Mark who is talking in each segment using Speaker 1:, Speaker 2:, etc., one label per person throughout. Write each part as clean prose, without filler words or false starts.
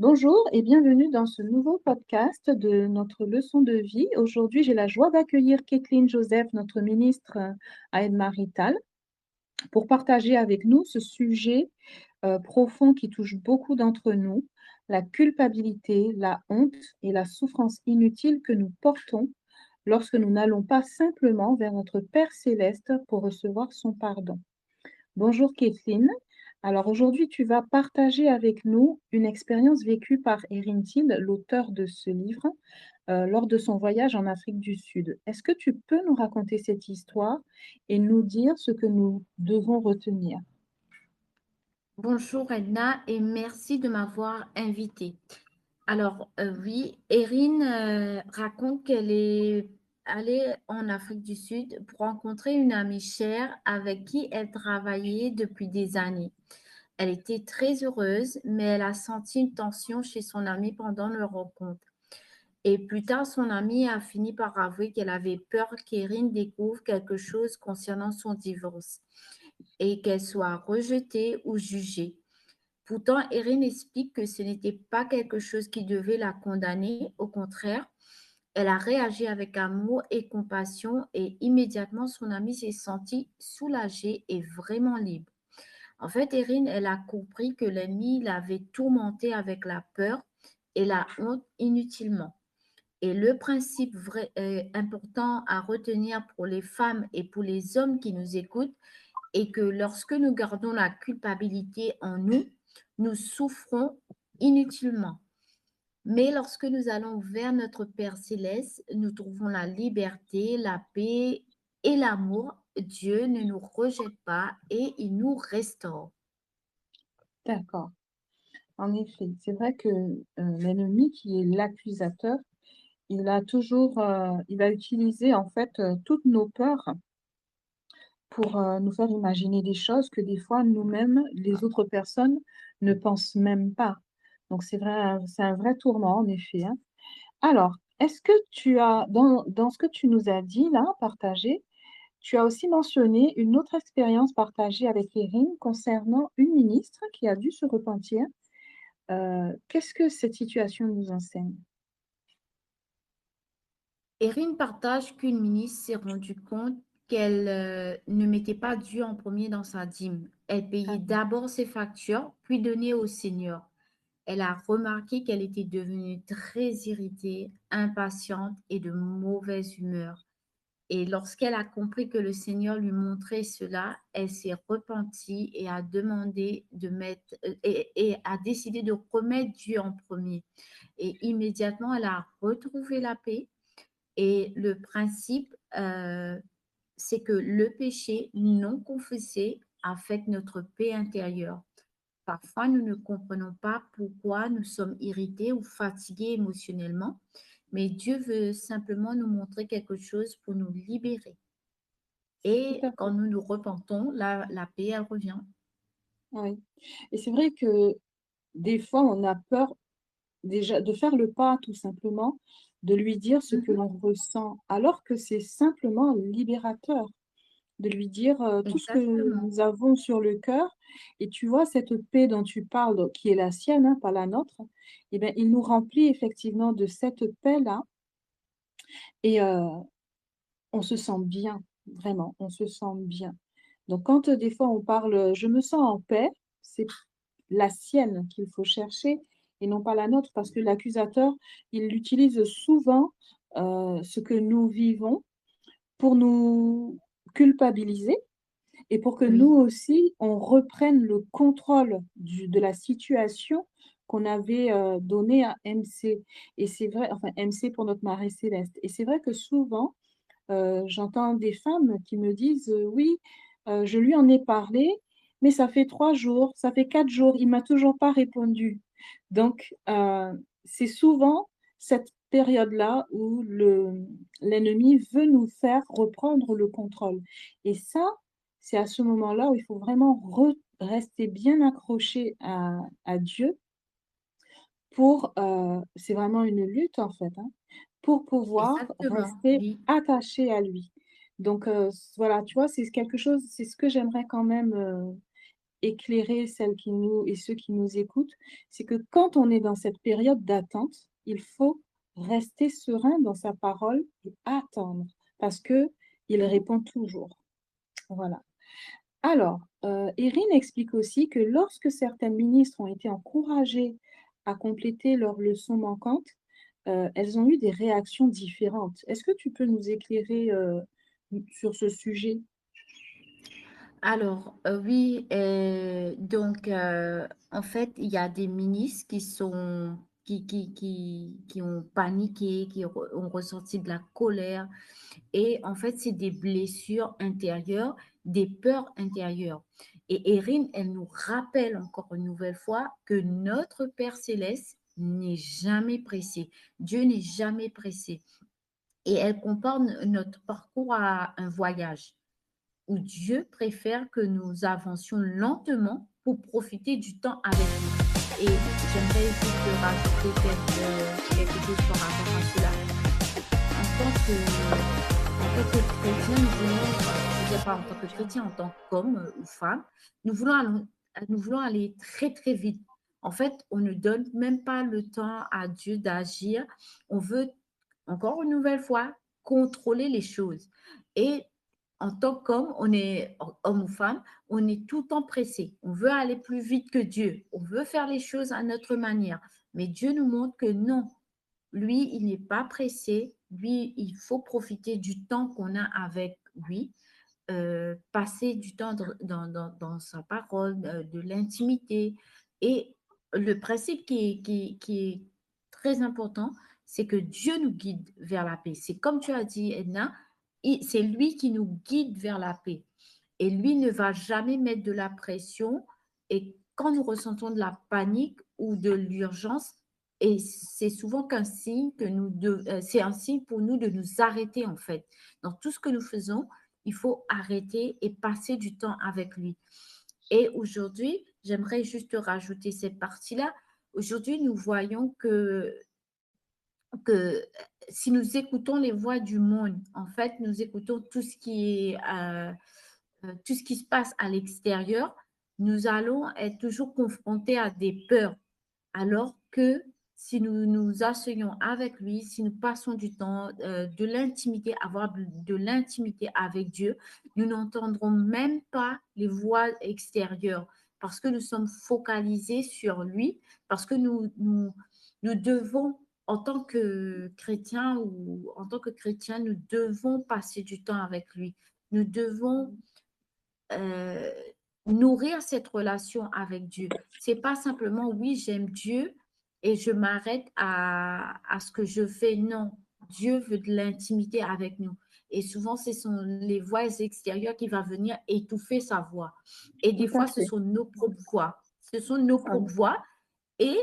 Speaker 1: Bonjour et bienvenue dans ce nouveau podcast de notre leçon de vie. Aujourd'hui, j'ai la joie d'accueillir Kathleen Joseph, notre ministre à Aide maritale, pour partager avec nous ce sujet profond qui touche beaucoup d'entre nous, la culpabilité, la honte et la souffrance inutile que nous portons lorsque nous n'allons pas simplement vers notre Père céleste pour recevoir son pardon. Bonjour Kathleen. Alors aujourd'hui, tu vas partager avec nous une expérience vécue par Erin Till, l'auteur de ce livre, lors de son voyage en Afrique du Sud. Est-ce que tu peux nous raconter cette histoire et nous dire ce que nous devons retenir?
Speaker 2: Bonjour Edna et merci de m'avoir invitée. Alors oui, Erin raconte qu'elle est allée en Afrique du Sud pour rencontrer une amie chère avec qui elle travaillait depuis des années. Elle était très heureuse, mais elle a senti une tension chez son amie pendant leur rencontre. Et plus tard, son amie a fini par avouer qu'elle avait peur qu'Erin découvre quelque chose concernant son divorce et qu'elle soit rejetée ou jugée. Pourtant, Erin explique que ce n'était pas quelque chose qui devait la condamner. Au contraire, elle a réagi avec amour et compassion et immédiatement, son amie s'est sentie soulagée et vraiment libre. En fait, Erin, elle a compris que l'ennemi l'avait tourmentée avec la peur et la honte inutilement. Et le principe important à retenir pour les femmes et pour les hommes qui nous écoutent est que lorsque nous gardons la culpabilité en nous, nous souffrons inutilement. Mais lorsque nous allons vers notre Père céleste, nous trouvons la liberté, la paix et l'amour. Dieu ne nous rejette pas et il nous restaure.
Speaker 1: D'accord. En effet, c'est vrai que l'ennemi qui est l'accusateur, il va utiliser en fait toutes nos peurs pour nous faire imaginer des choses que des fois nous-mêmes, les autres personnes, ne pensent même pas. Donc c'est vrai, c'est un vrai tournant en effet, hein. Alors, est-ce que tu as, dans ce que tu nous as dit là, partagé, tu as aussi mentionné une autre expérience partagée avec Erin concernant une ministre qui a dû se repentir. Qu'est-ce que cette situation nous enseigne?
Speaker 2: Erin partage qu'une ministre s'est rendue compte qu'elle ne mettait pas Dieu en premier dans sa dîme. Elle payait
Speaker 1: Ah,
Speaker 2: d'abord ses factures, puis donnait au Seigneur. Elle a remarqué qu'elle était devenue très irritée, impatiente et de mauvaise humeur. Et lorsqu'elle a compris que le Seigneur lui montrait cela, elle s'est repentie et a demandé de mettre et a décidé de remettre Dieu en premier. Et immédiatement, elle a retrouvé la paix. Et le principe, c'est que le péché non confessé affecte notre paix intérieure. Parfois, nous ne comprenons pas pourquoi nous sommes irrités ou fatigués émotionnellement, mais Dieu veut simplement nous montrer quelque chose pour nous libérer.
Speaker 1: tout
Speaker 2: Et
Speaker 1: à
Speaker 2: quand
Speaker 1: fait.
Speaker 2: nous nous repentons, la paix, elle revient.
Speaker 1: Oui. Et c'est vrai que des fois, on a peur déjà de faire le pas, tout simplement, de lui dire ce que
Speaker 2: Mhm.
Speaker 1: l'on ressent, alors que c'est simplement libérateur de lui dire tout ce que
Speaker 2: Exactement.
Speaker 1: nous avons sur le cœur. Et tu vois, cette paix dont tu parles, qui est la sienne, hein, pas la nôtre, eh bien, il nous remplit effectivement de cette paix-là et on se sent bien, vraiment, on se sent bien. Donc, quand des fois on parle, je me sens en paix, c'est la sienne qu'il faut chercher et non pas la nôtre, parce que l'accusateur, il utilise souvent ce que nous vivons pour nous culpabiliser et pour que nous
Speaker 2: Oui,
Speaker 1: aussi, on reprenne le contrôle de la situation qu'on avait donnée à MC. Et c'est vrai, enfin MC pour notre Marie Céleste. Et c'est vrai que souvent, j'entends des femmes qui me disent oui, je lui en ai parlé, mais ça fait 3 jours, ça fait 4 jours, il m'a toujours pas répondu. Donc, c'est souvent cette période-là où l'ennemi veut nous faire reprendre le contrôle. Et ça, c'est à ce moment-là où il faut vraiment rester bien accroché à Dieu pour, c'est vraiment une lutte en fait, hein, pour pouvoir
Speaker 2: exactement.
Speaker 1: rester
Speaker 2: Oui.
Speaker 1: attaché à lui. Donc, voilà, tu vois, c'est quelque chose, c'est ce que j'aimerais quand même, éclairer celles qui nous et ceux qui nous écoutent, c'est que quand on est dans cette période d'attente, il faut rester serein dans sa parole et attendre parce que il répond toujours. Voilà. Alors, Erin explique aussi que lorsque certaines ministres ont été encouragées à compléter leurs leçons manquantes, elles ont eu des réactions différentes. Est-ce que tu peux nous éclairer sur ce sujet?
Speaker 2: Alors, oui, donc, en fait, il y a des ministres qui ont paniqué, ont ressenti de la colère. Et en fait, c'est des blessures intérieures, des peurs intérieures. Et Erin, elle nous rappelle encore une nouvelle fois que notre Père céleste n'est jamais pressé. Dieu n'est jamais pressé. Et elle compare notre parcours à un voyage où Dieu préfère que nous avancions lentement pour profiter du temps avec lui. Et j'aimerais juste rajouter quelque chose par rapport à cela. En tant que chrétien, je veux dire pas en tant que chrétien, en tant qu'homme ou femme, nous voulons aller très très vite. En fait, on ne donne même pas le temps à Dieu d'agir. On veut, encore une nouvelle fois, contrôler les choses. Et en tant qu'homme, on est homme ou femme, on est tout le temps pressé. On veut aller plus vite que Dieu. On veut faire les choses à notre manière. Mais Dieu nous montre que non, lui, il n'est pas pressé. Lui, il faut profiter du temps qu'on a avec lui, passer du temps dans sa parole, de l'intimité. Et le principe qui est très important, c'est que Dieu nous guide vers la paix. C'est comme tu as dit, Edna, c'est lui qui nous guide vers la paix. Et lui ne va jamais mettre de la pression. Et quand nous ressentons de la panique ou de l'urgence, et c'est souvent qu'un signe c'est un signe pour nous de nous arrêter en fait. Dans tout ce que nous faisons, il faut arrêter et passer du temps avec lui. Et aujourd'hui, j'aimerais juste rajouter cette partie-là. Aujourd'hui, nous voyons que si nous écoutons les voix du monde, en fait, nous écoutons tout ce qui se passe à l'extérieur, nous allons être toujours confrontés à des peurs. Alors que si nous nous asseyons avec lui, si nous passons du temps, de l'intimité, avoir de l'intimité avec Dieu, nous n'entendrons même pas les voix extérieures parce que nous sommes focalisés sur lui, parce que nous devons, en tant que chrétiens ou en tant que chrétiens, nous devons passer du temps avec lui. Nous devons euh, nourrir cette relation avec Dieu. C'est pas simplement oui, j'aime Dieu et je m'arrête à ce que je fais. Non, Dieu veut de l'intimité avec nous. Et souvent, ce sont les voix extérieures qui vont venir étouffer sa voix. Et des
Speaker 1: Tout à
Speaker 2: fois, ce
Speaker 1: fait.
Speaker 2: sont nos propres voix. Ce sont nos
Speaker 1: Ah,
Speaker 2: propres voix et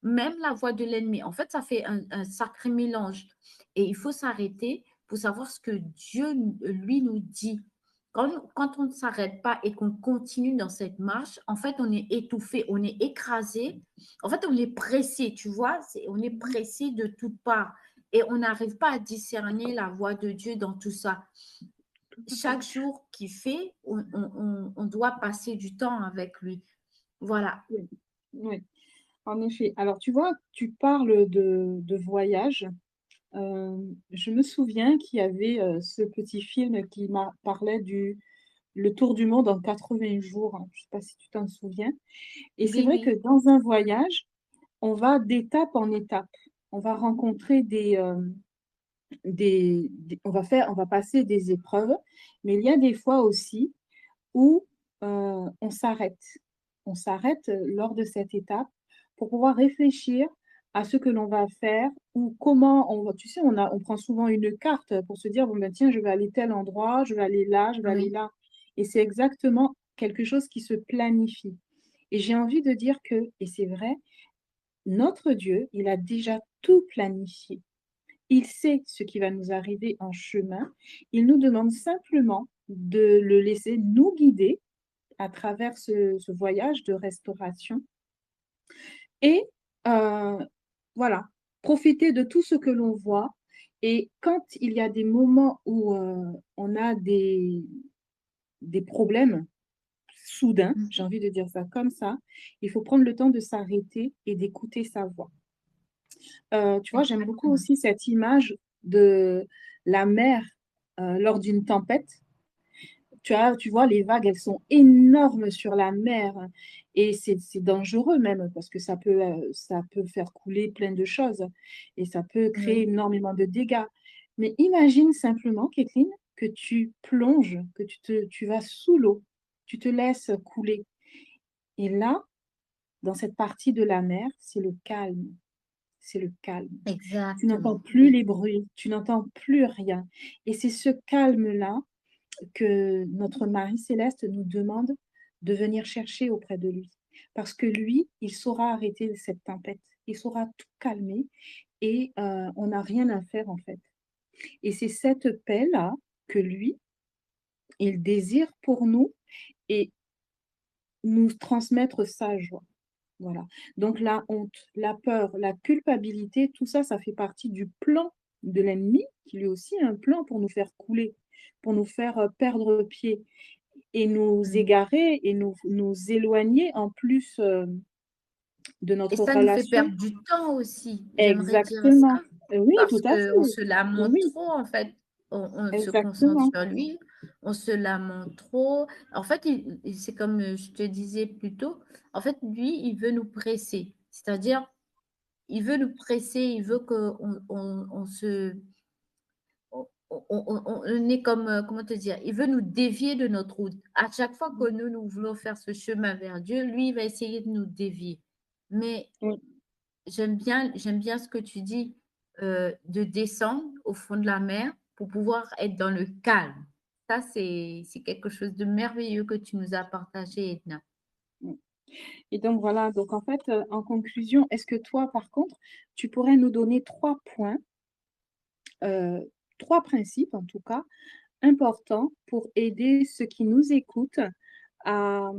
Speaker 2: même la voix de l'ennemi. En fait, ça fait un sacré mélange. Et il faut s'arrêter pour savoir ce que Dieu, lui, nous dit. Quand on ne s'arrête pas et qu'on continue dans cette marche, en fait, on est étouffé, on est écrasé. En fait, on est pressé, tu vois, on est pressé de toutes parts. Et on n'arrive pas à discerner la voix de Dieu dans tout ça.
Speaker 1: tout à fait.
Speaker 2: Chaque jour qu'il fait, on doit passer du temps avec lui. Voilà.
Speaker 1: Oui, oui, en effet. Alors, tu vois, tu parles de voyage. Je me souviens qu'il y avait ce petit film qui parlait du Le Tour du monde en 80 jours. Je ne sais pas si tu t'en souviens. Et c'est
Speaker 2: Oui,
Speaker 1: vrai que
Speaker 2: oui,
Speaker 1: dans un voyage, on va d'étape en étape. On va rencontrer on va passer des épreuves, mais il y a des fois aussi où on s'arrête. On s'arrête lors de cette étape pour pouvoir réfléchir à ce que l'on va faire ou comment on va. Tu sais, on prend souvent une carte pour se dire, bon, ben, tiens, je vais aller tel endroit, je vais aller là, je vais aller
Speaker 2: oui.
Speaker 1: là. Et c'est exactement quelque chose qui se planifie. Et j'ai envie de dire que, et c'est vrai, notre Dieu, il a déjà tout planifié. Il sait ce qui va nous arriver en chemin. Il nous demande simplement de le laisser nous guider à travers ce voyage de restauration et euh, voilà, profiter de tout ce que l'on voit. Et quand il y a des moments où on a des problèmes, soudain, j'ai
Speaker 2: Mhm.
Speaker 1: envie de dire ça comme ça, il faut prendre le temps de s'arrêter et d'écouter sa voix. Tu vois, j'aime beaucoup
Speaker 2: Exactement.
Speaker 1: aussi cette image de la mer lors d'une tempête. Tu vois, les vagues, elles sont énormes sur la mer et c'est dangereux même parce que ça peut faire couler plein de choses et ça peut créer
Speaker 2: Oui.
Speaker 1: énormément de dégâts. Mais imagine simplement, Kathleen, que tu plonges, que tu vas sous l'eau, tu te laisses couler. Et là, dans cette partie de la mer, c'est le calme. C'est le calme. Tu n'entends
Speaker 2: Exactement.
Speaker 1: plus
Speaker 2: Oui.
Speaker 1: les bruits, tu n'entends plus rien. Et c'est ce calme-là que notre Marie céleste nous demande de venir chercher auprès de lui. Parce que lui, il saura arrêter cette tempête, il saura tout calmer et on n'a rien à faire en fait. Et c'est cette paix-là que lui, il désire pour nous et nous transmettre sa joie. Voilà. Donc la honte, la peur, la culpabilité, tout ça, ça fait partie du plan de l'ennemi, qui lui aussi a un plan pour nous faire couler, pour nous faire perdre pied et nous
Speaker 2: Mm.
Speaker 1: égarer et nous éloigner en plus de
Speaker 2: Et
Speaker 1: notre
Speaker 2: ça nous fait
Speaker 1: relation.
Speaker 2: perdre du temps aussi, j'aimerais dire
Speaker 1: Exactement.
Speaker 2: ça,
Speaker 1: Oui, tout
Speaker 2: parce
Speaker 1: à
Speaker 2: qu'on
Speaker 1: fait.
Speaker 2: se lamente
Speaker 1: Oui,
Speaker 2: trop, en fait. On se concentre
Speaker 1: exactement.
Speaker 2: sur lui, on se lamente trop. En fait, c'est comme je te disais plus tôt, en fait, lui, il veut nous presser. C'est-à-dire, il veut nous presser, il veut qu'on on se... On est comme, comment te dire, il veut nous dévier de notre route. À chaque fois que nous voulons faire ce chemin vers Dieu, lui, il va essayer de nous dévier. Mais
Speaker 1: Oui,
Speaker 2: j'aime bien ce que tu dis, de descendre au fond de la mer pour pouvoir être dans le calme. Ça, c'est quelque chose de merveilleux que tu nous as partagé, Edna.
Speaker 1: oui. Et donc voilà, donc en fait, en conclusion, est-ce que toi, par contre, tu pourrais nous donner 3 points, euh, 3 principes en tout cas, importants pour aider ceux qui nous écoutent à,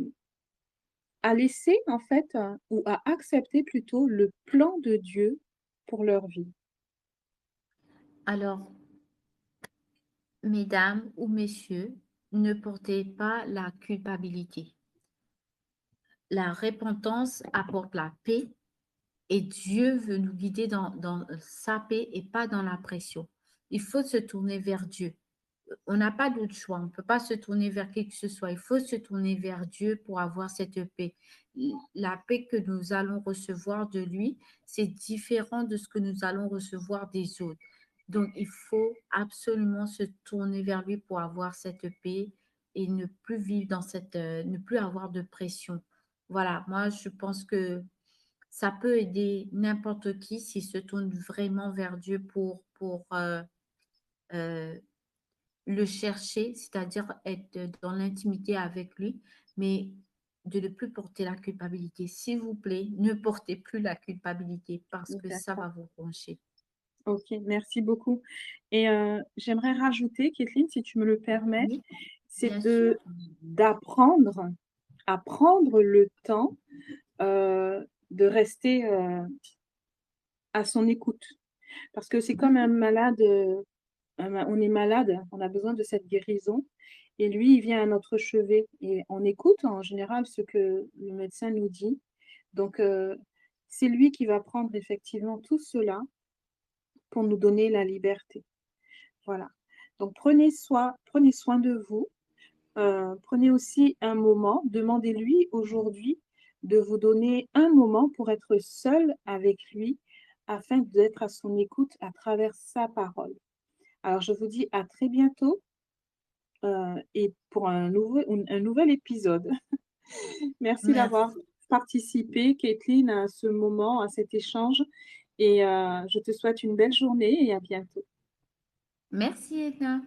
Speaker 1: à laisser en fait, ou à accepter plutôt le plan de Dieu pour leur vie.
Speaker 2: Alors, mesdames ou messieurs, ne portez pas la culpabilité. La repentance apporte la paix et Dieu veut nous guider dans sa paix et pas dans la pression. Il faut se tourner vers Dieu. On n'a pas d'autre choix. On ne peut pas se tourner vers qui que ce soit. Il faut se tourner vers Dieu pour avoir cette paix. La paix que nous allons recevoir de lui, c'est différent de ce que nous allons recevoir des autres. Donc, il faut absolument se tourner vers lui pour avoir cette paix et ne plus vivre dans ne plus avoir de pression. Voilà, moi, je pense que ça peut aider n'importe qui s'il se tourne vraiment vers Dieu euh, le chercher, c'est-à-dire être dans l'intimité avec lui, mais de ne plus porter la culpabilité. S'il vous plaît, ne portez plus la culpabilité parce que ça
Speaker 1: D'accord.
Speaker 2: va vous roncher.
Speaker 1: Ok, merci beaucoup. Et j'aimerais rajouter, Kathleen, si tu me le permets,
Speaker 2: Oui,
Speaker 1: c'est
Speaker 2: bien sûr.
Speaker 1: d'apprendre à prendre le temps de rester à son écoute. Parce que c'est comme un
Speaker 2: Mhm.
Speaker 1: malade, on est malade, on a besoin de cette guérison. Et lui, il vient à notre chevet. Et on écoute en général ce que le médecin nous dit. Donc, c'est lui qui va prendre effectivement tout cela pour nous donner la liberté. Voilà. Donc, prenez soin de vous. Prenez aussi un moment. Demandez-lui aujourd'hui de vous donner un moment pour être seul avec lui afin d'être à son écoute à travers sa parole. Alors, je vous dis à très bientôt et pour un nouvel épisode. Merci d'avoir
Speaker 2: Merci.
Speaker 1: participé, Kathleen, à ce moment, à cet échange. Et je te souhaite une belle journée et à bientôt.
Speaker 2: Merci, Edna.